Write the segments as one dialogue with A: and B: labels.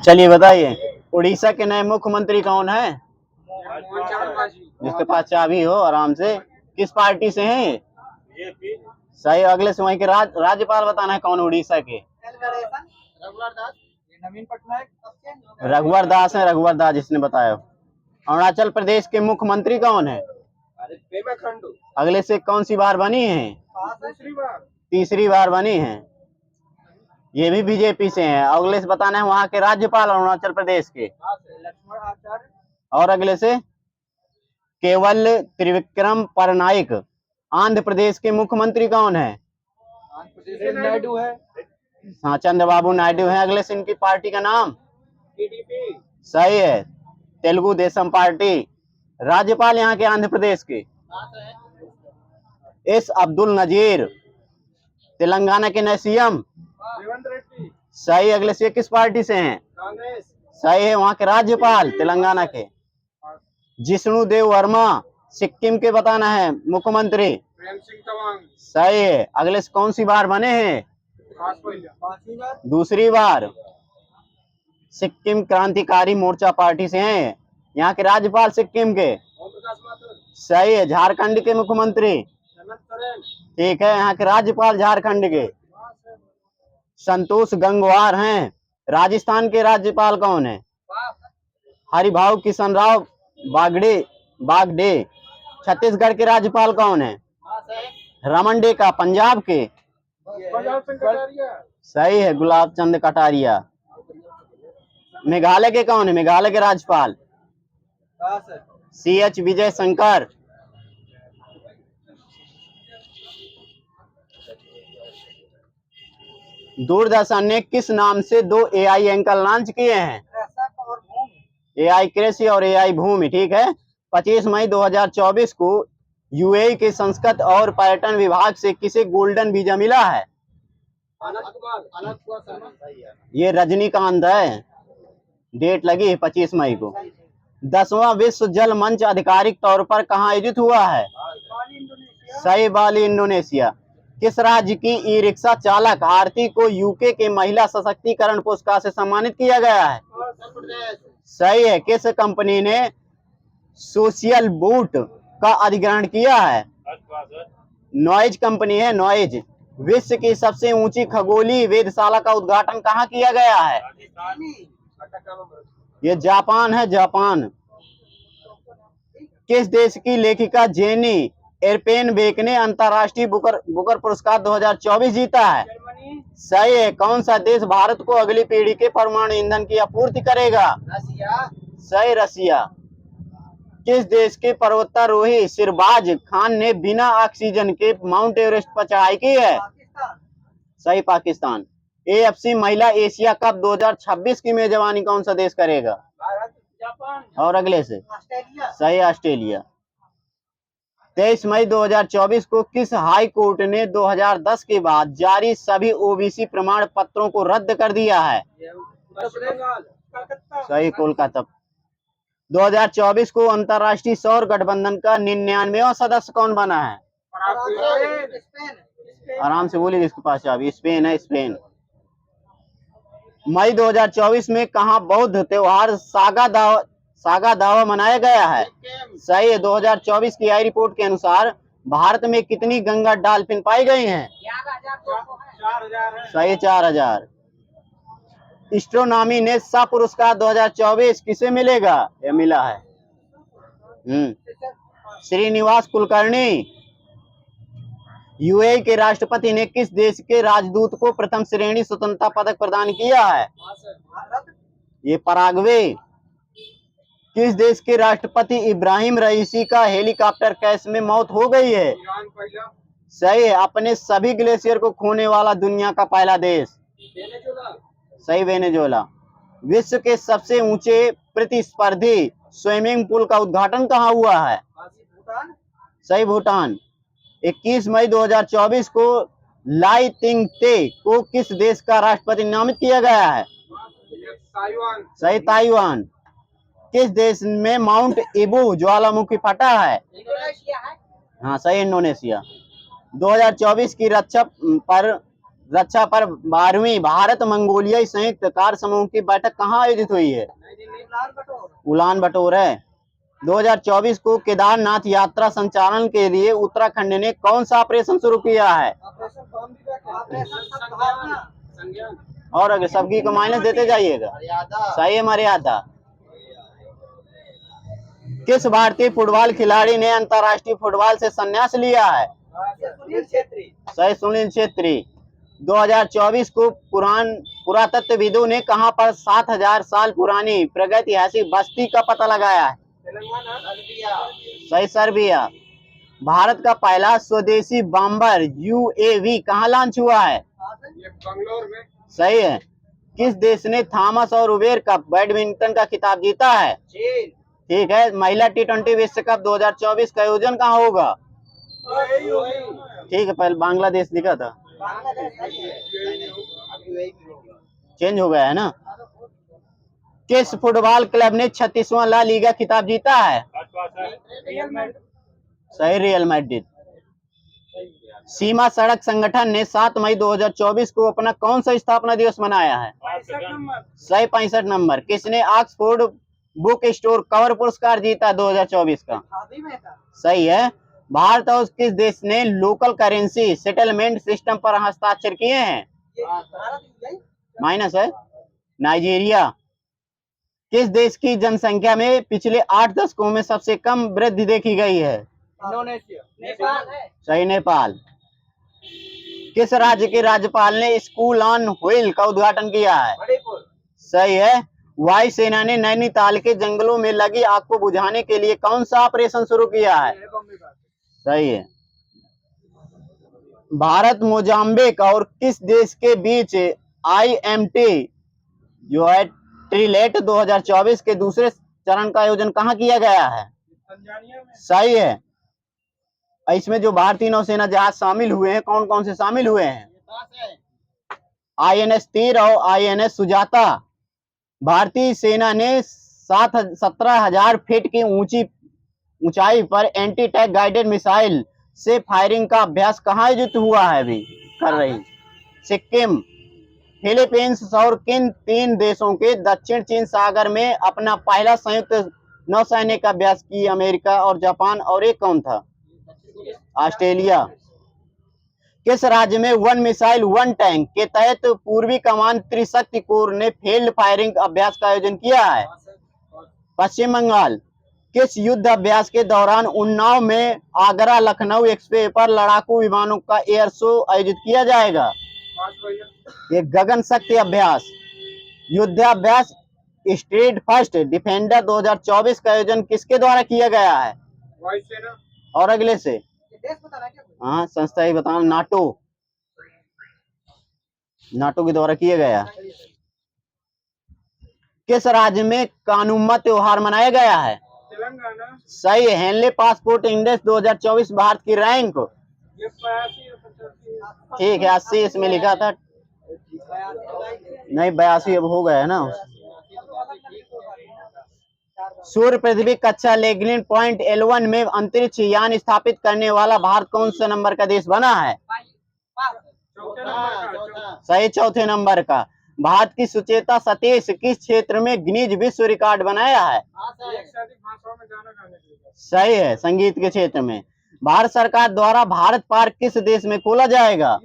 A: चलिए बताइए, उड़ीसा के नए मुख्यमंत्री कौन है? जिसके पास चाबी हो आराम से। किस पार्टी से हैं ये? सही। अगले से वहीं के राज्यपाल बताना है कौन उड़ीसा के?
B: नवीन पटनायक।
A: रघुवर दास है, रघुवर दास जिसने बताया। अरुणाचल प्रदेश के मुख्यमंत्री कौन है? अगले से कौन सी बार बनी है? तीसरी बार बनी है। ये भी बीजेपी से हैं। अगले से बताना है वहाँ के राज्यपाल अरुणाचल प्रदेश के।
B: लक्ष्मण आचार्य।
A: और अगले से केवल त्रिविक्रम परनाइक। आंध्र प्रदेश के मुख्यमंत्री कौन है?
B: आंध्र प्रदेश नायडू है।
A: हाँ, चंद्रबाबू नायडू है। अगले से इनकी पार्टी का नाम?
B: टीडीपी।
A: सही है, तेलुगु देशम पार्टी। राज्यपाल यहाँ के आंध्र प्रदेश के? एस अब्दुल नजीर। तेलंगाना के नए सीएम?
B: रेवंत रेड्डी।
A: सही। अगले से किस पार्टी से हैं?
B: कांग्रेस।
A: सही है, वहाँ के राज्यपाल तेलंगाना के? जिष्णु देव वर्मा। सिक्किम के बताना है मुख्यमंत्री?
B: प्रेम सिंह तमांग।
A: सही है। अगले से कौन सी बार बने हैं?
B: पांचवी बार।
A: दूसरी बार। सिक्किम क्रांतिकारी मोर्चा पार्टी से हैं। यहाँ के राज्यपाल सिक्किम के? सही है। झारखंड के मुख्यमंत्री? ठीक है। यहाँ के राज्यपाल झारखंड के? संतोष गंगवार हैं। राजस्थान के राज्यपाल कौन है? हरिभाऊ किशन राव बागडे। छत्तीसगढ़ के राज्यपाल कौन है? रमन डेका। पंजाब के? सही है, गुलाब चंद कटारिया। मेघालय के कौन है? मेघालय के राज्यपाल? CH विजय शंकर। दूरदर्शन ने किस नाम से 2 AI एंकर लॉन्च किए हैं? AI कृषि और AI भूमि। ठीक है। 25 मई 2024 को UAE के संस्कृत और पर्यटन विभाग से किसे गोल्डन वीजा मिला है? ये रजनीकांत है। डेट लगी है 25 मई को। 10वां विश्व जल मंच आधिकारिक तौर पर कहाँ आयोजित हुआ है? सही, बाली इंडोनेशिया। किस राज्य की ई रिक्शा चालक आरती को यूके के महिला सशक्तिकरण पुरस्कार से सम्मानित किया गया है? सही है। किस कंपनी ने सोशल बूट का अधिग्रहण किया है? नॉइज कंपनी है, नॉइज। विश्व की सबसे ऊंची खगोलीय वेधशाला का उद्घाटन कहाँ किया गया है? ये जापान है, जापान। किस देश की लेखिका जेनी एर्पेनबेक ने अंतर्राष्ट्रीय बुकर पुरस्कार 2024 जीता है? सही है। कौन सा देश भारत को अगली पीढ़ी के परमाणु ईंधन की आपूर्ति करेगा?
B: रसिया।
A: सही, रसिया। किस देश के पर्वतारोही सिरबाज खान ने बिना ऑक्सीजन के माउंट एवरेस्ट पर चढ़ाई की है? सही, पाकिस्तान। AFC महिला एशिया कप 2026 की मेजबानी कौन सा देश करेगा?
B: भारत। जापान।
A: और अगले से?
B: ऑस्ट्रेलिया।
A: सही, ऑस्ट्रेलिया। 23 मई 2024 को किस हाई कोर्ट ने 2010 के बाद जारी सभी OBC प्रमाण पत्रों को रद्द कर दिया है? सही, कोलकाता। 2024 को अंतर्राष्ट्रीय सौर गठबंधन का 99वां सदस्य कौन बना है? आराम से बोलिए, इसके पास अभी स्पेन है, स्पेन। मई 2024 में कहाँ बौद्ध त्योहार सागा दावा मनाया गया है? सही है। 2024 की आई रिपोर्ट के अनुसार भारत में कितनी गंगा डॉल्फिन पाई गई हैं?
B: 4000 है।
A: सही, 4000। एस्ट्रोनॉमी ने सा पुरस्कार 2024 किसे मिलेगा? यह मिला है श्रीनिवास कुलकर्णी। UAE के राष्ट्रपति ने किस देश के राजदूत को प्रथम श्रेणी स्वतंत्रता पदक प्रदान किया है? ये पराग्वे। किस देश के राष्ट्रपति इब्राहिम रईसी का हेलीकॉप्टर क्रैश में मौत हो गई है? सही है। अपने सभी ग्लेशियर को खोने वाला दुनिया का पहला देश? सही, वेनेजुएला। विश्व के सबसे ऊंचे प्रतिस्पर्धी स्विमिंग पूल का उद्घाटन कहाँ हुआ है? सही, भूटान। 21 मई 2024 को लाई तिंग-ते को किस देश का राष्ट्रपति नामित किया गया है?
B: ताइवान।
A: सही, ताइवान। किस देश में माउंट ईबू ज्वालामुखी फटा है?
B: इंडोनेशिया है।
A: हाँ, सही, इंडोनेशिया। 2024 की रक्षा पर रक्षा पर 12वीं भारत मंगोलियाई संयुक्त कार्य समूह की बैठक कहाँ आयोजित हुई है? उलान बटोर है। 2024 को केदारनाथ यात्रा संचालन के लिए उत्तराखंड ने कौन सा ऑपरेशन शुरू किया है? और अगर सबकी को माइनस देते जाइएगा। सही है, मर्यादा। किस भारतीय फुटबॉल खिलाड़ी ने अंतर्राष्ट्रीय फुटबॉल से संन्यास लिया है? सही, सुनील छेत्री। 2024 को पुरातत्वविदों ने कहां पर 7000 साल पुरानी प्रागैतिहासिक बस्ती का पता लगाया है? सही, सर्बिया। भारत का पहला स्वदेशी बॉम्बर UAV कहां लॉन्च हुआ है?
B: बंगलोर में।
A: सही है। किस देश ने थॉमस और उबेर कप बैडमिंटन का खिताब जीता है? ठीक है। महिला T20 विश्व कप 2024 का आयोजन कहाँ होगा? ठीक है, पहले बांग्लादेश लिखा था, चेंज हो गया है ना। किस फुटबॉल क्लब ने 36वां ला लीगा खिताब जीता है? सही, रियल मैड्रिड। सीमा सड़क संगठन ने 7 मई 2024 को अपना कौन सा स्थापना दिवस मनाया है? सही, 65 नंबर। किसने ऑक्सफोर्ड बुक स्टोर कवर पुरस्कार जीता 2024 का? सही है। भारत और किस देश ने लोकल करेंसी सेटलमेंट सिस्टम पर हस्ताक्षर किए हैं? माइनस है, नाइजीरिया। किस देश की जनसंख्या में पिछले 8 दशकों में सबसे कम वृद्धि देखी गई है?
B: इंडोनेशिया। नेपाल है।
A: सही, नेपाल। किस राज्य के राज्यपाल ने स्कूल ऑन व्हील का उद्घाटन किया है?
B: मणिपुर।
A: सही है। वायुसेना ने नैनीताल के जंगलों में लगी आग को बुझाने के लिए कौन सा ऑपरेशन शुरू किया है? सही है। भारत मोजाम्बिक और किस देश के बीच IMT जो है ट्रिलेट 2024 के दूसरे चरण का आयोजन कहाँ किया गया है? सही है। इसमें जो भारतीय नौसेना जहाज शामिल हुए हैं, कौन कौन से शामिल हुए हैं? INS तीर और INS सुजाता। भारतीय सेना ने 17,000 फीट की ऊंचाई पर एंटी टैंक गाइडेड मिसाइल से फायरिंग का अभ्यास कहाँ आयोजित हुआ है? अभी कर रही सिक्किम। फिलीपींस और किन 3 देशों के दक्षिण चीन सागर में अपना पहला संयुक्त नौसैनिक अभ्यास की? अमेरिका और जापान, और एक कौन था? ऑस्ट्रेलिया। किस राज्य में 1 मिसाइल 1 टैंक के तहत पूर्वी कमान त्रिशक्ति कोर ने फील्ड फायरिंग अभ्यास का आयोजन किया है? पश्चिम बंगाल। किस युद्ध अभ्यास के दौरान उन्नाव में आगरा लखनऊ एक्सप्रेस पर लड़ाकू विमानों का एयर शो आयोजित किया जाएगा? ये गगन शक्ति अभ्यास। युद्धाभ्यास स्ट्रीट फर्स्ट डिफेंडर 2024 का आयोजन किसके द्वारा किया गया है?
B: वायुसेना।
A: और अगले से हाँ, संस्था ही बताना। नाटो के द्वारा किया गया। किस राज्य में कानुम्मा त्योहार मनाया गया है?
B: तेलंगाना।
A: सही है। हेनले पासपोर्ट इंडेक्स 2024 भारत की रैंक? ठीक है, 80 इसमें लिखा था, नहीं 82 अब हो गया है ना। सूर्य पृथ्वी कक्षा लैंग्लिन पॉइंट L1 में अंतरिक्ष यान स्थापित करने वाला भारत कौन से नंबर का देश बना है? सही, चौथे नंबर का। भारत की सुचेता सतीश किस क्षेत्र में गिनीज विश्व रिकॉर्ड बनाया है? सही है, संगीत के क्षेत्र में। भारत सरकार द्वारा भारत पार्क किस देश में खोला जाएगा?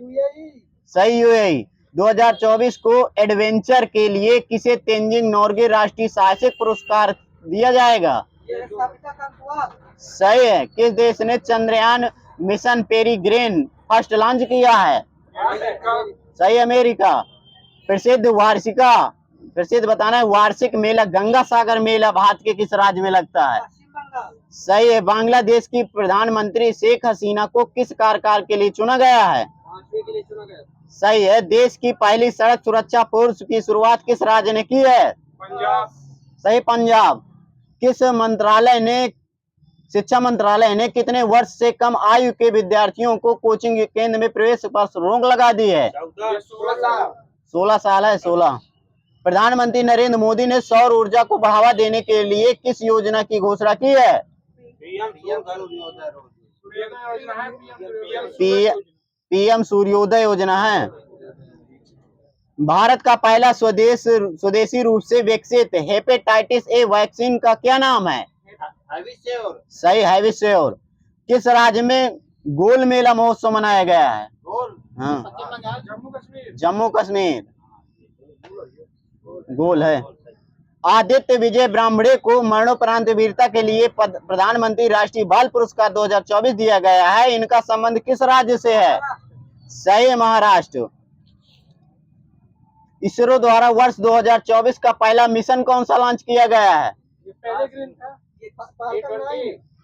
A: सही, UAE। 2024 को एडवेंचर के लिए किसे तेंजिंग नोर्गे राष्ट्रीय साहसिक पुरस्कार दिया जाएगा? सही है। किस देश ने चंद्रयान मिशन पेरीग्रेन फर्स्ट लॉन्च किया है? सही, अमेरिका। प्रसिद्ध बताना है वार्षिक मेला गंगा सागर मेला भारत के किस राज्य में लगता है? सही है। बांग्लादेश की प्रधानमंत्री शेख हसीना को किस कार्यकाल के लिए चुना गया है? सही है। देश की पहली सड़क सुरक्षा फोर्स की शुरुआत किस राज्य ने की है?
B: पंजाब।
A: सही, पंजाब। किस शिक्षा मंत्रालय ने कितने वर्ष से कम आयु के विद्यार्थियों को कोचिंग केंद्र में प्रवेश पर रोक लगा दी है? 16 साल है, 16। प्रधानमंत्री नरेंद्र मोदी ने सौर ऊर्जा को बढ़ावा देने के लिए किस योजना की घोषणा की है? PM सूर्योदय योजना है। भारत का पहला स्वदेशी रूप से विकसित हेपेटाइटिस ए वैक्सीन का क्या नाम है? सही, हैविश्योर। किस राज्य में गोल मेला महोत्सव मनाया गया है? हाँ,
B: जम्मू कश्मीर।
A: जम्मू कश्मीर। गोल है। आदित्य विजय ब्राह्मणे को मरणोपरांत वीरता के लिए प्रधानमंत्री राष्ट्रीय बाल पुरस्कार 2024 दिया गया है। इनका संबंध किस राज्य से है? सही है, महाराष्ट्र। इसरो द्वारा वर्ष 2024 का पहला मिशन कौन सा लॉन्च किया गया है?
B: ये पहले ग्रीन था।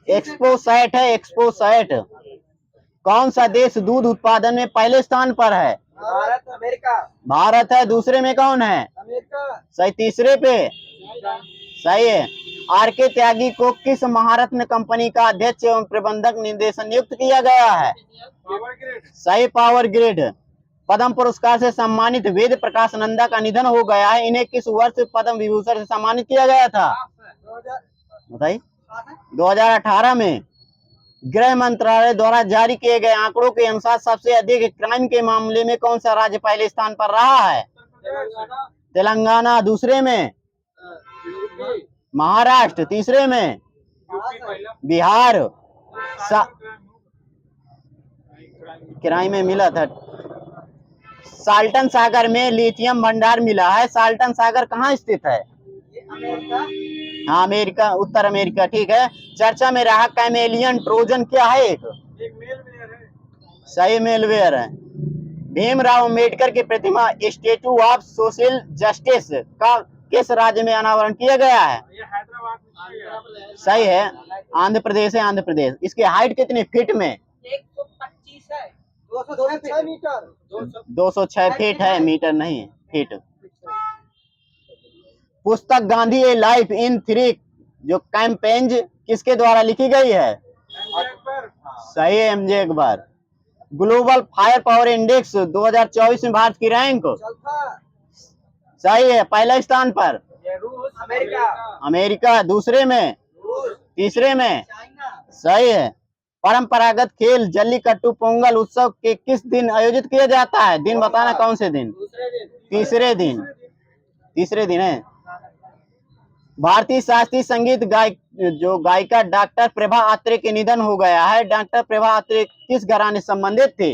A: एक्सपोसैट है, एक्सपोसैट। कौन सा देश दूध उत्पादन में पहले स्थान पर है?
B: भारत, अमेरिका।
A: भारत है। दूसरे में कौन है?
B: अमेरिका।
A: सही, तीसरे पे। सही है। आर के त्यागी को किस महारत्न कंपनी का अध्यक्ष एवं प्रबंधक निर्देशन नियुक्त किया गया है?
B: Power grid.
A: सही, पावर ग्रिड। पद्म पुरस्कार से सम्मानित वेद प्रकाश नंदा का निधन हो गया है। इन्हें किस वर्ष पद्म विभूषण से सम्मानित किया गया था? बताइए। 2018 में। गृह मंत्रालय द्वारा जारी किए गए आंकड़ों के अनुसार सबसे अधिक क्राइम के मामले में कौन सा राज्य पहले स्थान पर रहा है? तेलंगाना। दूसरे में महाराष्ट्र। तीसरे में बिहार। क्राइम में मिला था। साल्टन सागर में लिथियम भंडार मिला है। साल्टन सागर कहाँ स्थित है? हाँ, अमेरिका, उत्तर अमेरिका। ठीक है। चर्चा में रहा कैमेलियन ट्रोजन क्या है? एक
B: मेलवेयर है।
A: सही, मेलवेयर है। भीमराव अम्बेडकर की प्रतिमा स्टेचू ऑफ सोशल जस्टिस का किस राज्य में अनावरण किया गया है?
B: ये हैदराबाद में।
A: सही है, आंध्र प्रदेश है, आंध्र प्रदेश। इसकी हाइट कितनी फीट में?
B: 125 है। 206 मीटर।
A: 206 फीट है, मीटर नहीं, फीट। पुस्तक गांधी ए लाइफ इन 3 जो कैंपेन्ज किसके द्वारा लिखी गई है? सही है, MJ Akbar. Global fire power index 2024 में भारत की रैंक सही है, पहला स्थान पर।
B: रूस, अमेरिका।
A: अमेरिका। दूसरे में? तीसरे में? सही है। परंपरागत खेल जल्लीकट्टू पोंगल उत्सव के किस दिन आयोजित किया जाता है? दिन बताना, कौन से दिन? तीसरे दिन। तीसरे दिन है। भारतीय शास्त्रीय संगीत गायिका डॉक्टर प्रभा अत्रे के निधन हो गया है। डॉक्टर प्रभा अत्रे किस घराने से संबंधित थे?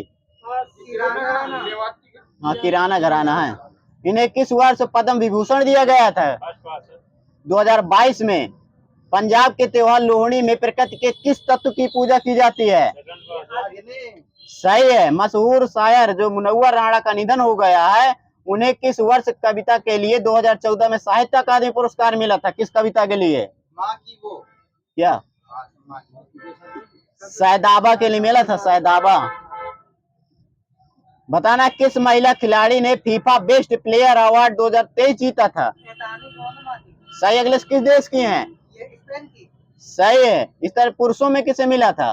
A: हाँ, किराना घराना है। इन्हें किस वर्ष पद्म विभूषण दिया गया था? 2022 में। पंजाब के त्योहार लोहड़ी में प्रकृति के किस तत्व की पूजा की जाती है? सही है। मशहूर शायर जो मुनव्वर राणा का निधन हो गया है, उन्हें किस वर्ष कविता के लिए 2014 में साहित्य अकादमी पुरस्कार मिला था? किस कविता के लिए?
B: माँ की वो
A: क्या? सैदाबा के लिए मिला था, सैदाबा। बताना, किस महिला खिलाड़ी ने फीफा बेस्ट प्लेयर अवार्ड 2023 जीता था? सही। अगले किस देश की हैं? सही है। इस तरह पुरुषों में किसे मिला था?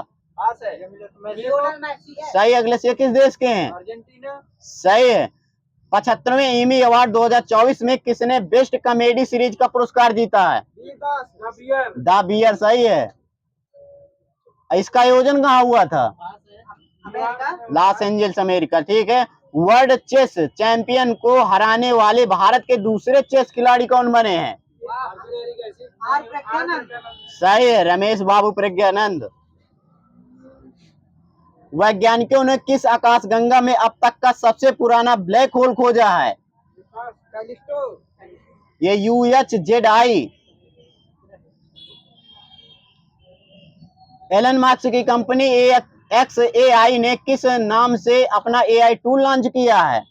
A: सही। अगले से किस देश के हैं?
B: अर्जेंटीना।
A: सही है। 75वें एमी अवार्ड 2024 में किसने बेस्ट कॉमेडी सीरीज का पुरस्कार जीता है? The bear. सही है। इसका आयोजन कहाँ हुआ था? Los Angeles, America. ठीक है। वर्ल्ड चेस चैंपियन को हराने वाले भारत के दूसरे चेस खिलाड़ी कौन बने हैं? सही है, रमेश बाबू प्रज्ञानंद। वैज्ञानिकों ने किस आकाशगंगा में अब तक का सबसे पुराना ब्लैक होल खोजा है? ये UHZI। एलन मार्क्स की कंपनी XAI ने किस नाम से अपना AI टूल लॉन्च किया है?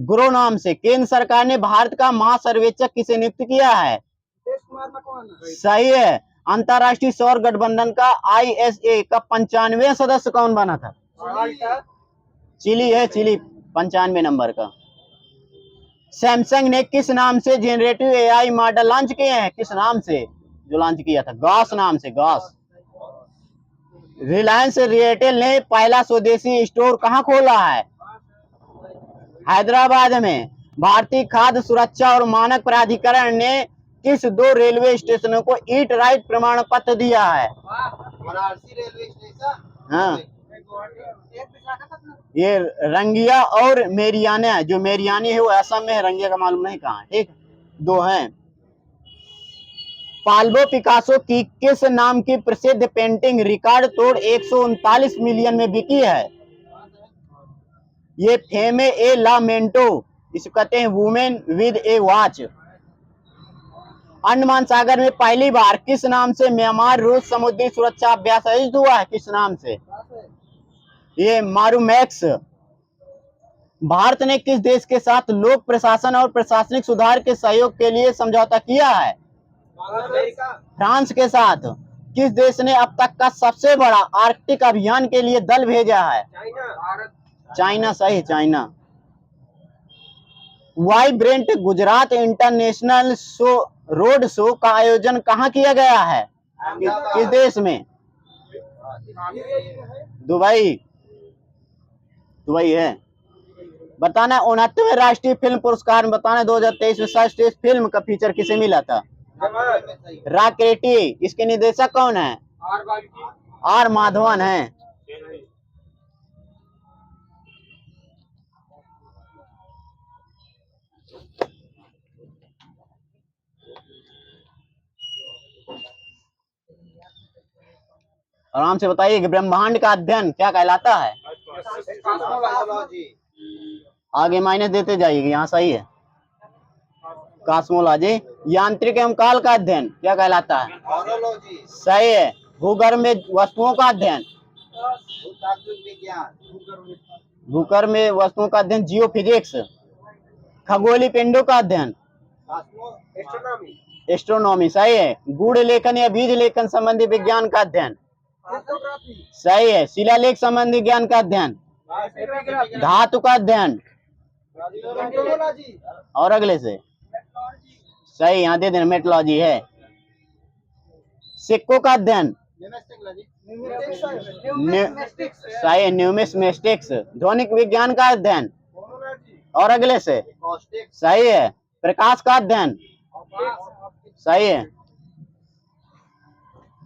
A: ग्रो नाम से। केंद्र सरकार ने भारत का महासर्वेक्षक किसे नियुक्त किया है? सही है। अंतरराष्ट्रीय सौर गठबंधन का ISA का 95वां सदस्य कौन बना था? चिली है, चिली 95 नंबर का। सैमसंग ने किस नाम से जेनरेटिव AI मॉडल लॉन्च किए हैं? किस नाम से जो लॉन्च किया था? गॉस नाम से, गॉस। रिलायंस रिटेल ने पहला स्वदेशी स्टोर कहां खोला है? हैदराबाद में। भारतीय खाद्य सुरक्षा और मानक प्राधिकरण ने किस 2 रेलवे स्टेशनों को ईट राइट प्रमाण पत्र दिया है?
B: Varanasi railway station.
A: हाँ,
B: एक विशाखापट्टनम।
A: ये रंगिया और मेरियाना है, जो मेरियानी है वो असम में है, रंगिया का मालूम नहीं कहाँ है। ठीक, दो हैं। पाब्लो पिकासो की किस नाम की प्रसिद्ध पेंटिंग रिकॉर्ड तोड़ 139 मिलियन में बिकी है? ये फेमे ए ला मेंटो, इसको कहते हैं women with a watch. Andaman सागर में पहली बार किस नाम से म्यांमार रूस समुद्री सुरक्षा अभ्यास आयोजित हुआ है? किस नाम से? ये मारूमैक्स। भारत ने किस देश के साथ लोक प्रशासन और प्रशासनिक सुधार के सहयोग के लिए समझौता किया है?
B: अमेरिका।
A: फ्रांस के साथ। किस देश ने अब तक का सबसे बड़ा आर्कटिक अभियान के लिए दल भेजा है?
B: चाइना। भारत।
A: चाइना, सही, China. Vibrant Gujarat international road show का आयोजन कहाँ किया गया है? किस देश में? दुबई, दुबई है। बताना 69वें राष्ट्रीय फिल्म पुरस्कार में बताना 2023 में सर्वश्रेष्ठ फिल्म का फीचर किसे मिला था? राकेटी। इसके निर्देशक कौन है? आर माधवन है। आराम से बताइए कि ब्रह्मांड का अध्ययन क्या कहलाता है? आगे माइनस देते जाइएगा, यहाँ सही है। कॉस्मोलॉजी। यांत्रिक एवं काल का अध्ययन क्या कहलाता है? सही है। भूगर्भ में वस्तुओं का अध्ययन? भूगर्भ में वस्तुओं का अध्ययन जियोफिजिक्स। खगोलीय पिंडों का अध्ययन? एस्ट्रोनॉमी, सही है। गुड़ लेखन या बीज लेखन संबंधी विज्ञान का अध्ययन? सही है। शिलालेख संबंधी ज्ञान का अध्ययन? धातु का अध्ययन? और अगले से सही, यहाँ दे देना मेट्रोलॉजी है। सिक्कों का अध्ययन? सही है, न्यूमिस्मेटिक्स। ध्वनिक विज्ञान का अध्ययन? और अगले से सही है। प्रकाश का अध्ययन? सही है।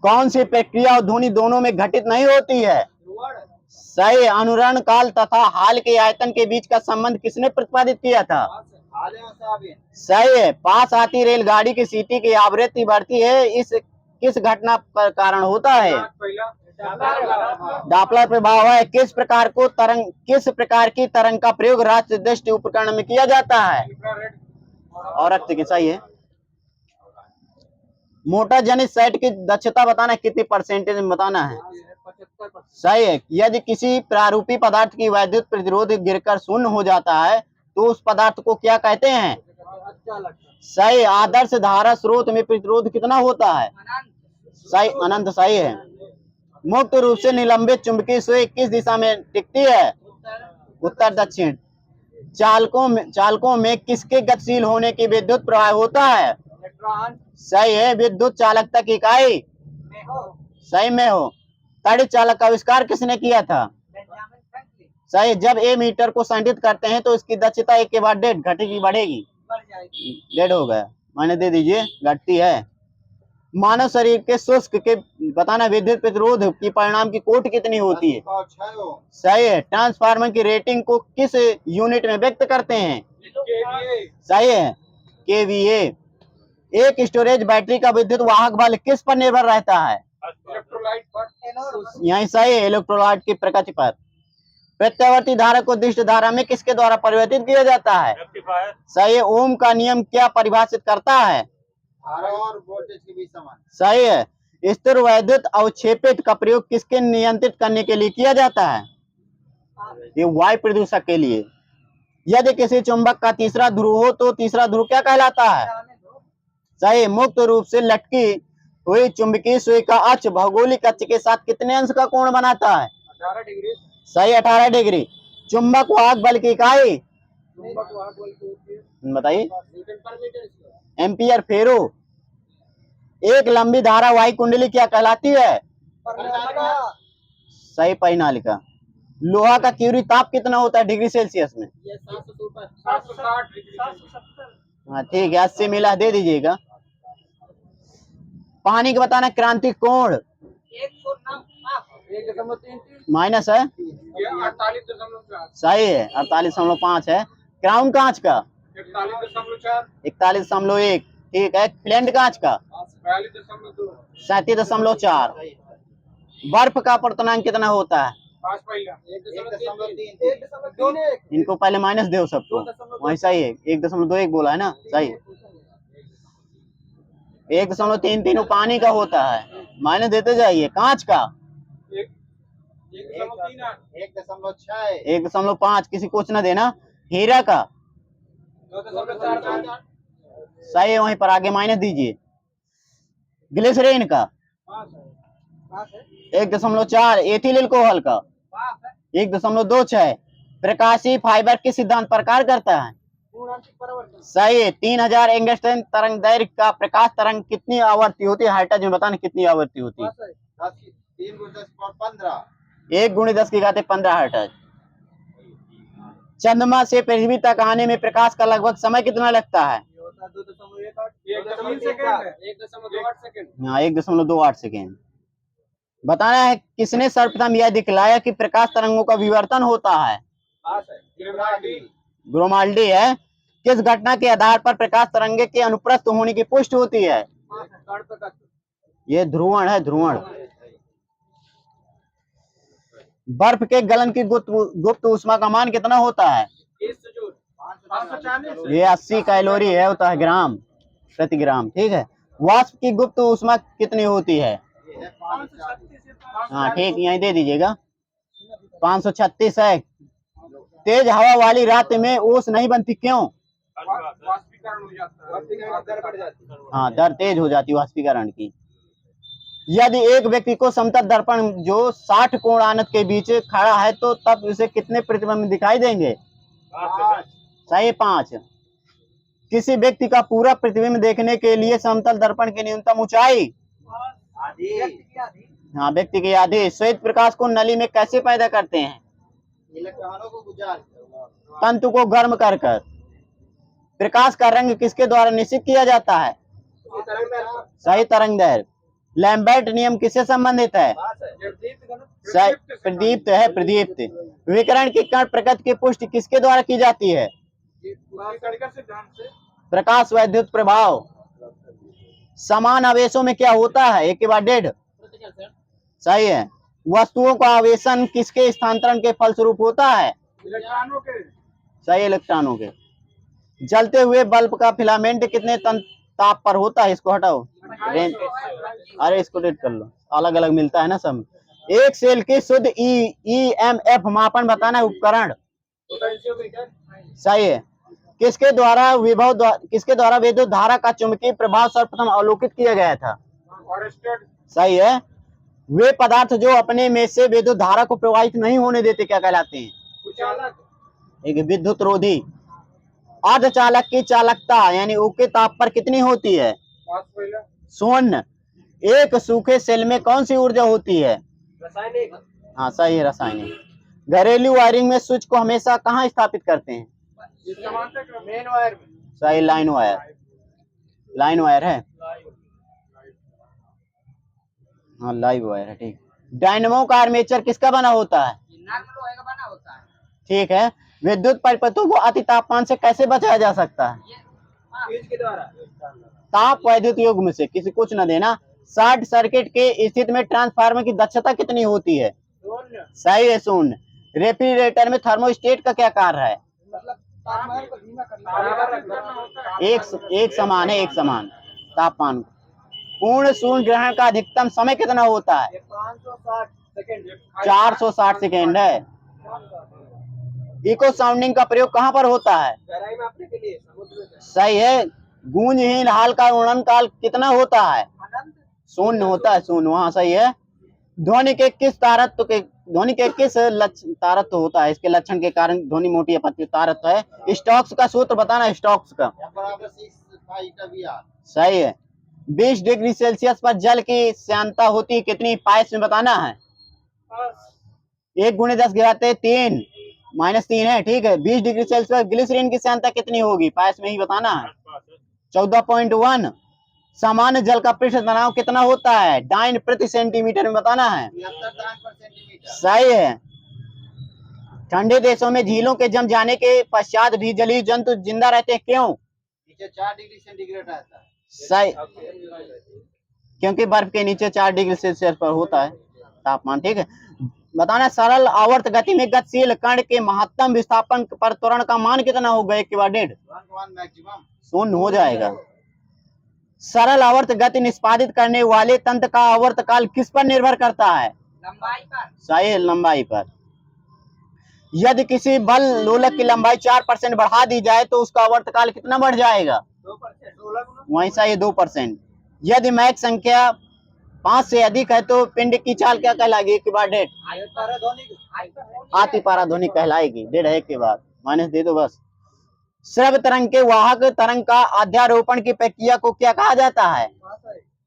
A: कौन सी प्रक्रिया और ध्वनि दोनों में घटित नहीं होती है? सही है। अनुरण काल तथा हाल के आयतन के बीच का संबंध किसने प्रतिपादित किया था? सही है। पास आती रेलगाड़ी की सीटी की आवृत्ति बढ़ती है, इस किस घटना पर कारण होता है? डॉपलर प्रभाव है। किस प्रकार की तरंग का प्रयोग राष्ट्रीय दृष्टि उपकरण में किया जाता है? और रक्त की, सही है। मोटर जनित सेट की दक्षता बताना, कितनी परसेंटेज में बताना है? सही है। यदि किसी प्रारूपी पदार्थ की वैद्युत प्रतिरोध गिरकर शून्य हो जाता है तो उस पदार्थ को क्या कहते हैं? सही। आदर्श धारा स्रोत में प्रतिरोध कितना होता है? सही, अनंत, सही है। मुक्त रूप से निलंबित चुंबकीय सुई किस दिशा में टिकती है? उत्तर दक्षिण। चालकों में किसके गतिशील होने की विद्युत प्रवाह होता है? सही है। विद्युत चालकता की इकाई? सही में हो। ताड़ित चालक का आविष्कार किसने किया था? सही। जब ए मीटर को संचित करते हैं तो इसकी दक्षता एक के बाद डेढ़ घटेगी, बढ़ेगी? डेढ़ हो गया, मैंने दे दीजिए, घटती है। मानव शरीर के शुष्क के बताना विद्युत प्रतिरोध की परिणाम की कोट कितनी होती है? सही है। ट्रांसफार्मर की रेटिंग को किस यूनिट में व्यक्त करते हैं? सही है, केवीए। एक स्टोरेज बैटरी का विद्युत वाहक बल किस पर निर्भर रहता है? यही सही है, इलेक्ट्रोलाइट की प्रकृति पर। प्रत्यावर्ती धारा को दिष्ट धारा में किसके द्वारा परिवर्तित किया जाता है? सही है। ओम का नियम क्या परिभाषित करता है?
B: धारा और वोल्टेज के बीच समान।
A: सही है। स्थिर वैद्युत अवक्षेपित का प्रयोग किसके नियंत्रित करने के लिए किया जाता है? ये वायु प्रदूषक के लिए। यदि किसी चुंबक का तीसरा ध्रुव हो तो तीसरा ध्रुव क्या कहलाता है? सही। मुक्त रूप से लटकी हुई चुंबकीय सुई का अक्ष भौगोलिक अक्ष के साथ कितने अंश का कोण बनाता है?
B: 18 डिग्री।
A: सही, 18 डिग्री। चुंबक वाहक बल की इकाई बताइए? एम्पियर फेरो। एक लंबी धारावाही कुंडली क्या कहलाती है? सही, परिनालिका। लोहा का क्यूरी ताप कितना होता है डिग्री सेल्सियस में?
B: 770।
A: हाँ ठीक है, 80 मिला, दे दीजिएगा। पानी का बताना क्रांतिक कोण?
B: 1.33
A: माइनस है,
B: ये 48.4
A: सही है, 48.5 है। क्राउन कांच का
B: 41.4
A: 41.1, ठीक है। फ्लेंड कांच का
B: 42.2
A: 37.4। बर्फ का अपवर्तनांक कितना होता है?
B: 5 पहिला 1.3
A: इनको पहले माइनस दो सबको, वही सही है। 1.21 बोला है ना, सही। 1.33 वो पानी का होता है, माइनस देते जाइए। कांच का 1.5, किसी कुछ ना देना। हीरा का
B: 2.4
A: सही है, वहीं पर आगे माइनस दीजिए। ग्लिसरीन का 1.4। एथिल अल्कोहल का 1.26। प्रकाशीय फाइबर किस सिद्धांत पर कार्य करता है? सही है। 3000 एंगस्ट्रॉम तरंग दैर्घ्य का प्रकाश तरंग कितनी आवृत्ति होती है? हाइटज में बताना कितनी आवृत्ति होती है? 1 × 10⁻15 हर्ट्ज। चंद्रमा से पृथ्वी तक आने में प्रकाश का लगभग समय कितना लगता है? 1.28 सेकेंड। बताना है किसने सर्वप्रथम यह दिखलाया कि प्रकाश तरंगों का विवर्तन होता है? ग्रोमाल्डी है। किस घटना के आधार पर प्रकाश तरंगे के अनुप्रस्थ होने की पुष्टि होती है? ये ध्रुवण है, ध्रुवण। बर्फ के गलन की गुप्त ऊष्मा का मान कितना होता है? ये 80 कैलोरी है, होता है ग्राम प्रति ग्राम, ठीक है। वाष्प की गुप्त ऊष्मा कितनी होती है? हाँ ठीक, यहीं दे दीजिएगा। 536 है। तेज हवा वाली रात में ओस नहीं बनती, क्यों?
B: वाष्पीकरण हो जाता है,
A: हाँ, दर तेज हो जाती है वाष्पीकरण की। यदि एक व्यक्ति को समतल दर्पण जो 60 कोण आनत के बीच खड़ा है तो तब उसे कितने प्रतिबिंब दिखाई देंगे? सही, 5। किसी व्यक्ति का पूरा प्रतिबिंब देखने के लिए समतल दर्पण की न्यूनतम ऊंचाई? हाँ, व्यक्ति की आधी। श्वेत प्रकाश को नली में कैसे पैदा करते हैं?
B: इलेक्ट्रॉनों को गुजार
A: तंतु को गर्म कर कर। प्रकाश का रंग किसके द्वारा निश्चित किया जाता है? सही, तरंग दैर्घ्य। लैम्बर्ट नियम किससे संबंधित है? सही, प्रदीप्त है, प्रदीप्त। विकिरण की कण प्रकृति की पुष्टि किसके द्वारा की जाती है? प्रकाश वैद्युत प्रभाव। समान आवेशों में क्या होता है? एक के बाद डेढ़। सही है। वस्तुओं का आवेशन किसके स्थानांतरण के फलस्वरूप होता है?
B: इलेक्ट्रॉनों के।
A: सही, इलेक्ट्रॉनों के। जलते हुए बल्ब का फिलामेंट कितने ताप पर होता है? इसको हटाओ, अरे इसको डिलीट कर लो, अलग अलग मिलता है ना सब। एक सेल की शुद्ध EMF मापन बताना है उपकरण। सही है। किसके द्वारा विद्युत धारा का चुंबकीय प्रभाव सर्वप्रथम अवलोकित किया गया था? सही है। वे पदार्थ जो अपने में से विद्युत धारा को प्रवाहित नहीं होने देते क्या कहलाते हैं? एक विद्युत रोधी। अर्धचालक की चालकता यानी U के ताप पर कितनी होती है? 0। एक सूखे सेल में कौन सी ऊर्जा होती है?
B: रासायनिक।
A: हाँ सही है, रासायनिक। घरेलू वायरिंग में स्विच को हमेशा कहाँ स्थापित करते हैं?
B: मेन वायर में।
A: सही, लाइन वायर। लाइन वायर है, हाँ लाइव वायर है, ठीक। डायनेमो का आर्मेचर किसका बना होता है?
B: लोहे का बना होता है।
A: ठीक है। विद्युत परिपथों को अति तापमान से कैसे बचाया जा सकता है?
B: फ्यूज के द्वारा।
A: ताप वैद्युत युग्म से, किसी कुछ न देना। शॉर्ट सर्किट के स्थिति में ट्रांसफार्मर की दक्षता कितनी होती है? सही है, 0। रेफ्रिजरेटर में थर्मोस्टेट का क्या कार्य है?
B: मतलब तापमान को धीमा करना।
A: एक समान है, एक समान तापमान। पूर्ण शून्य ग्रहण का अधिकतम समय कितना होता है?
B: 560 सेकंड।
A: 460 सेकेंड है। इको साउंडिंग का प्रयोग कहाँ पर होता है?
B: गहराई मापने के लिए समुद्र में।
A: सही है। गूंजहीन हाल का वर्णन काल कितना होता है? 0 होता है, 0। वहाँ सही है। ध्वनि के किस तारत्व होता है? इसके लक्षण के कारण ध्वनि मोटी अपत्य तारत्व है। स्टोक्स का सूत्र बताना, स्टोक्स का। सही है। 20 डिग्री सेल्सियस पर जल की श्यानता होती कितनी? पाइस में बताना है। 1 × 10 गिराते 3 -3 है, ठीक है। 20 डिग्री सेल्सियस ग्लिसरीन की श्यानता कितनी होगी? पाइस में ही बताना है। 14.1। सामान्य जल का पृष्ठ तनाव कितना होता है? डाइन प्रति सेंटीमीटर में बताना है।
B: 73 दान पर सेंटीमीटर।
A: सही है। ठंडे देशों में झीलों के जम जाने के पश्चात भी जलीय जंतु जिंदा रहते हैं, क्यों?
B: नीचे 4 डिग्री सेंटीग्रेड रहता है।
A: सही, क्योंकि बर्फ के नीचे 4 डिग्री सेल्सियस पर होता है तापमान। ठीक है, बताना सरल आवर्त गति में गतिशील कण के महत्तम विस्थापन पर त्वरण का मान कितना होगा? 1/1.5
B: मैक्सिमम
A: शून्य हो जाएगा। सरल आवर्त गति निष्पादित करने वाले तंत्र का आवर्त काल किस पर निर्भर करता है?
B: लंबाई पर।
A: सही है, लंबाई पर। यदि किसी बल लोलक की लंबाई 4% बढ़ा दी जाए तो उसका आवर्त काल कितना बढ़ जाएगा?
B: 2%।
A: वहीं सही 2%। यदि मैक संख्या 5 से अधिक है तो पिंड की चाल क्या कहलाएगी? 1/1.5 आती पाराध्वनिक कहलाएगी। 1.5 के बाद माइनस दे दो बस। श्रव्य तरंग के वाहक तरंग का अध्यारोपण की प्रक्रिया को क्या कहा जाता है?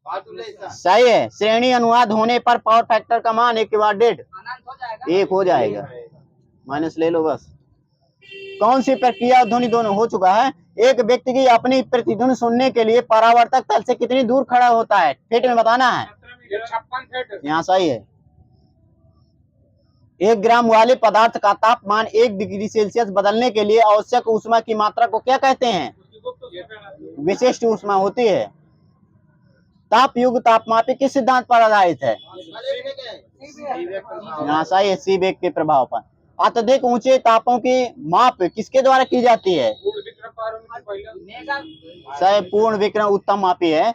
A: सही है। श्रेणी अनुवाद होने पर पावर फैक्टर का मान 1/1.5 1 हो जाएगा। माइनस ले लो बस। कौन सी प्रक्रिया ध्वनि दोनों हो चुका है? एक व्यक्ति की अपनी प्रतिध्वनि सुनने के लिए परावर्तक तल से कितनी दूर खड़ा होता है? फीट में बताना है।
B: 56 फीट।
A: यहाँ सही है। 1 ग्राम वाले पदार्थ का तापमान 1 डिग्री सेल्सियस बदलने के लिए आवश्यक ऊष्मा की मात्रा को क्या कहते हैं? विशिष्ट ऊष्मा होती है। ताप युग तापमापी किस सिद्धांत पर आधारित है? यहाँ सही है, सीबेक के प्रभाव पर। अत्यधिक ऊंचे तापों की माप किसके द्वारा की जाती है? सही, पूर्ण विकिरण उत्तम मापी है।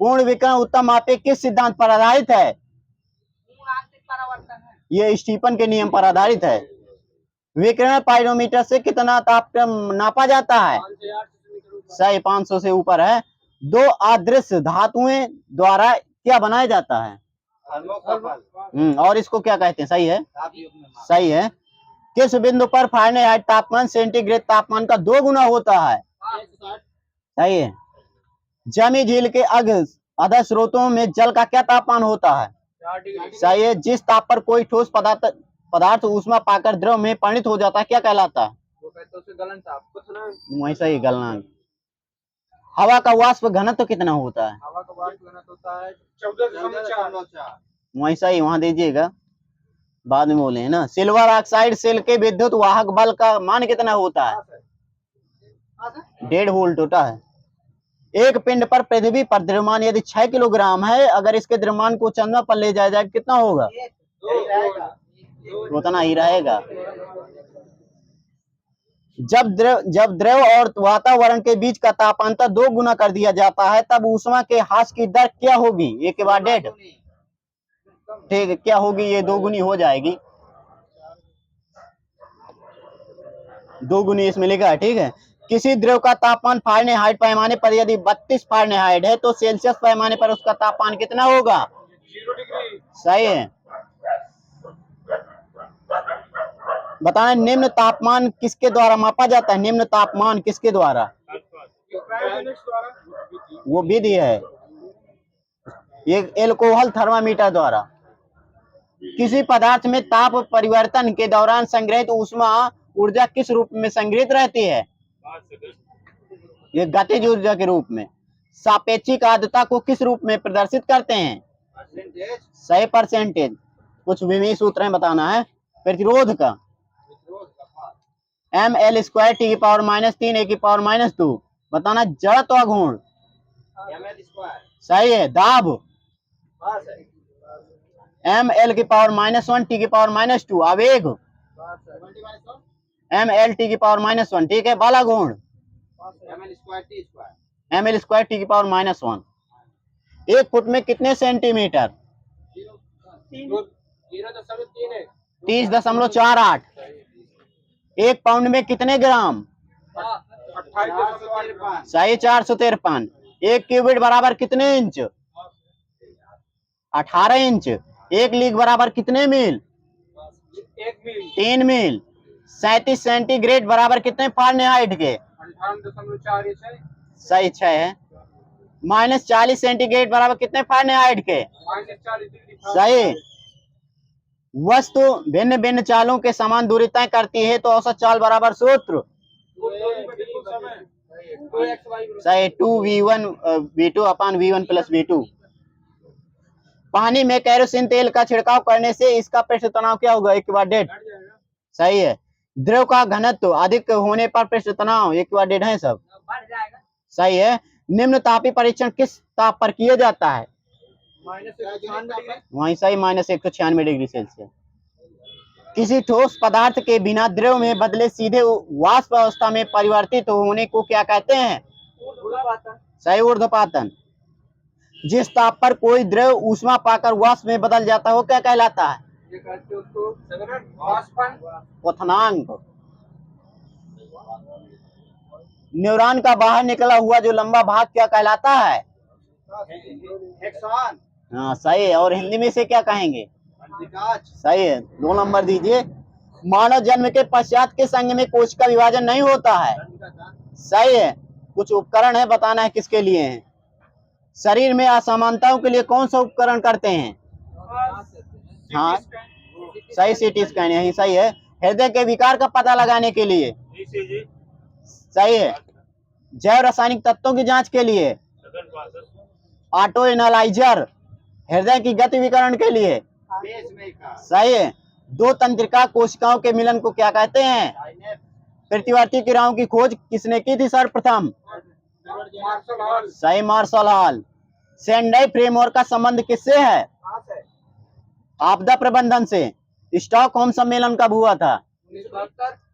A: पूर्ण विकिरण उत्तम मापी किस सिद्धांत पर आधारित है? ये स्टीफन के नियम पर आधारित है। विकिरण पाइरोमीटर से कितना तापक्रम नापा जाता है? सही, 500 से ऊपर है। 2 अदृश्य धातुएं द्वारा क्या बनाया जाता है? और इसको क्या कहते हैं? सही है, सही है। किस बिंदु पर फ़ारेनहाइट तापमान सेंटीग्रेड तापमान का 2 गुना होता है? सही है। जमी झील के अधः स्रोतों में जल का क्या तापमान होता है? सही है। जिस ताप पर कोई ठोस पदार्थ ऊष्मा पाकर द्रव में परिणत हो जाता है क्या कहलाता है? वही सही, गलनांक। हवा का वाष्प घनत्व कितना होता है?
B: हवा का वाष्प घनत्व होता है 14.4।
A: वही सही, वहां दीजिएगा, बाद में बोले है ना। सिल्वर ऑक्साइड सेल के विद्युत वाहक बल का मान कितना होता है? 1.5 वोल्ट होता है। एक पिंड पर पृथ्वी पर द्रव्यमान यदि 6 किलोग्राम है, अगर इसके द्रव्यमान को चंद्रमा पर ले जाया जाए कितना होगा? उतना ही रहेगा। जब द्रव और वातावरण के बीच का तापांतर 2 गुना कर दिया जाता है तब ऊष्मा के ह्रास की दर क्या होगी? 1/1.5। ठीक है, क्या होगी? ये 2 गुनी हो जाएगी। 2 गुनी इसमें लिखा है। ठीक है। किसी द्रव का तापमान फ़ारेनहाइट पैमाने पर यदि 32 फ़ारेनहाइट है तो सेल्सियस पैमाने पर उसका तापमान कितना होगा?
B: 0 डिग्री।
A: सही है। बताना निम्न तापमान किसके द्वारा मापा जाता है? निम्न तापमान किसके द्वारा? वो विधि है, ये एल्कोहल थर्मामीटर द्वारा। किसी पदार्थ में ताप परिवर्तन के दौरान संग्रहित ऊष्मा ऊर्जा किस रूप में संग्रहित रहती है? ये गतिज ऊर्जा के रूप में। सापेक्षिक आर्द्रता को किस रूप में प्रदर्शित करते हैं? सही, परसेंटेज। कुछ विमी सूत्र है, बताना है। प्रतिरोध का mL² T⁻³ A⁻²। बताना जड़त्व गुण। सही है। दाब mL⁻⁻1 T⁻²। आवेग mL⁻⁻1। ठीक है। बाला गुण mL² T⁻⁻1। 1 फुट में कितने सेंटीमीटर? 30.48। 1 पाउंड में कितने ग्राम?
B: 28.53।
A: सही, 453। 1 क्यूबिट बराबर कितने इंच? 18 इंच। 1 लीग बराबर कितने मील?
B: 1 मील।
A: 3 मील। 37 सेंटीग्रेड बराबर कितने फ़ारेनहाइट के?
B: 58.4।
A: सही, 6 है। -40 सेंटीग्रेड बराबर कितने फ़ारेनहाइट के?
B: -40 डिग्री।
A: सही। वस्तु भिन्न भिन्न चालों के समान दूरी तय करती है तो औसत चाल बराबर सूत्र। सही 2v1 v2 अपान v1 प्लस v2। पानी में केरोसिन तेल का छिड़काव करने से इसका पृष्ठ तनाव क्या होगा? इक्विडेट। सही है। द्रव का घनत्व अधिक होने पर पृष्ठ तनाव इक्विडेट है सब। सही है। निम्न तापीय परीक्षण किस ताप पर किया जाता है? वहीं सही -196 डिग्री सेल्सियस। किसी ठोस पदार्थ के बिना द्रव में बदले सीधे वाष्प अवस्था में परिवर्तित होने को क्या कहते हैं? सही ऊर्ध्वपातन। जिस ताप पर कोई द्रव ऊष्मा पाकर वाष्प में बदल जाता है वो क्या कहलाता है? क्वथनांक। न्यूरॉन का बाहर निकला हुआ जो लंबा भाग क्या कहलाता है? हाँ सही है। और हिंदी में से क्या कहेंगे? सही है। 2 नंबर दीजिए। मानव जन्म के पश्चात किस अंग में कोश का विभाजन नहीं होता है? सही है। कुछ उपकरण है, बताना है किसके लिए हैं। शरीर में असमानताओं के लिए कौन सा उपकरण करते हैं? हाँ सही, सीटी स्कैन। यही सही है। हृदय के विकार का पता लगाने के लिए? सही है। जैव रासायनिक तत्वों की जांच के लिए? Auto analyser. हृदय की गति विकरण के लिए? सही है। 2 तंत्रिका कोशिकाओं के मिलन को क्या कहते हैं? प्रतिवर्ती क्रियाओं की खोज किसने की थी सर्वप्रथम? सही, मार्शल हॉल। सेंडाई फ्रेमवर्क का संबंध किससे है? आपदा प्रबंधन से। स्टॉकहोम सम्मेलन कब हुआ था?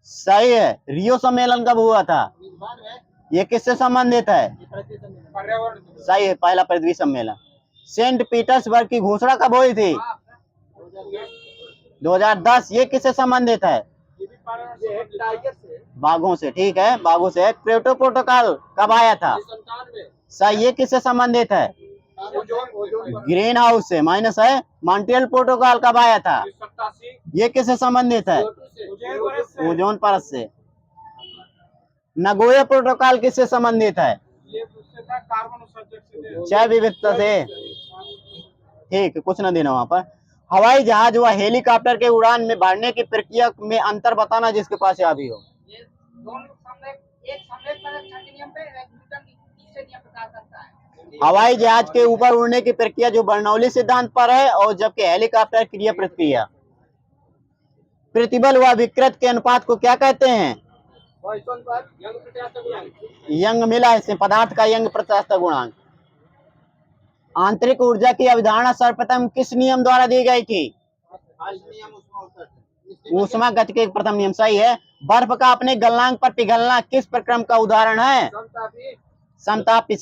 A: सही है। रियो सम्मेलन कब हुआ था? ये किससे संबंधित है? सही है, पहला पृथ्वी सम्मेलन। सेंट पीटर्सबर्ग की घोषणा कब हुई थी? 2010। ये किससे संबंधित है? बाघों से। ठीक है, बाघों से। क्योटो प्रोटोकॉल कब आया था? सही, ये किससे संबंधित है? ग्रीन हाउस से। माइनस है। मॉन्ट्रियल प्रोटोकॉल कब आया था? ये किससे संबंधित है? ओजोन परत से। नगोया प्रोटोकॉल किससे संबंधित है? जैव विविधता से। ठीक है, कुछ ना देना वहां पर। हवाई जहाज व हेलीकॉप्टर के उड़ान में बढ़ने की प्रक्रिया में अंतर बताना जिसके पास अभी हो। हवाई जहाज के ऊपर उड़ने की प्रक्रिया जो बर्नौली सिद्धांत पर है, और जबकि हेलीकॉप्टर क्रिया प्रतिक्रिया। प्रतिबल व विकृत के अनुपात को क्या कहते हैं? यंग मिला इसमें, पदार्थ का यंग प्रत्यास्थ गुणांक। आंतरिक ऊर्जा की अवधारणा सर्वप्रथम किस नियम द्वारा दी गई थी? ऊष्मा गति के प्रथम नियम। सही है। बर्फ का अपने गलनांक पर पिघलना किस प्रक्रम का उदाहरण है? समतापी।